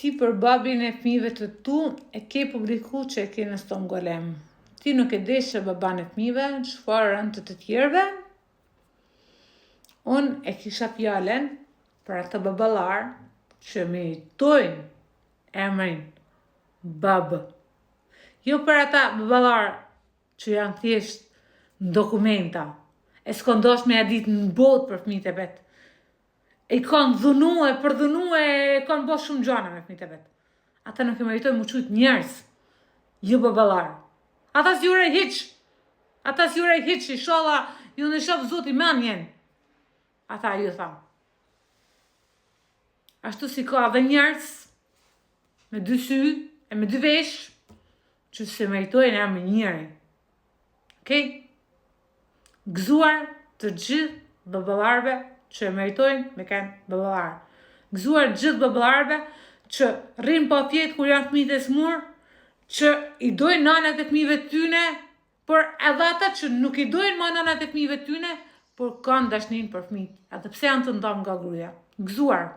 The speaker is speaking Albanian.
ti për babin e fëmijëve të tu e ke publiku që e ke në Ston Golem. Ti nuk e di që baban e fëmijëve, çfarë rënd të tjerëve. Unë e kisha fjalen për atë baballar që meritojnë emrin babë. Jo për ata baballar që janë thjesht në dokumenta, e s'kon dosh me ja ditë në botë për fëmijët e vet. E kanë dhunu e përdhunu e kanë bo shumë gjana me fëmijët e vet. Ata nuk e meritojnë mu qujtë njerëz, jo baballar. Ata s'jure hiq, inshallah, ju në shof Zoti menjen. Ata ju thamë. Ashtu si ka dhe njerëz, me dy sy e me dy vesh, që se meritojnë emrin njëri. Okej? Gëzuar të gjithë baballarëve që meritojnë me kanë baballar. Gëzuar gjithë baballarëve që rrinë pa fjetë kur janë fëmijët e smur, që i dojnë nanat e fëmijëve tyne, por edhe ata që nuk i dojnë ma nanat e fëmijëve tyne, por kanë dashnin për fëmijët, edhe pse janë të ndonë nga gruaja. Gëzuar.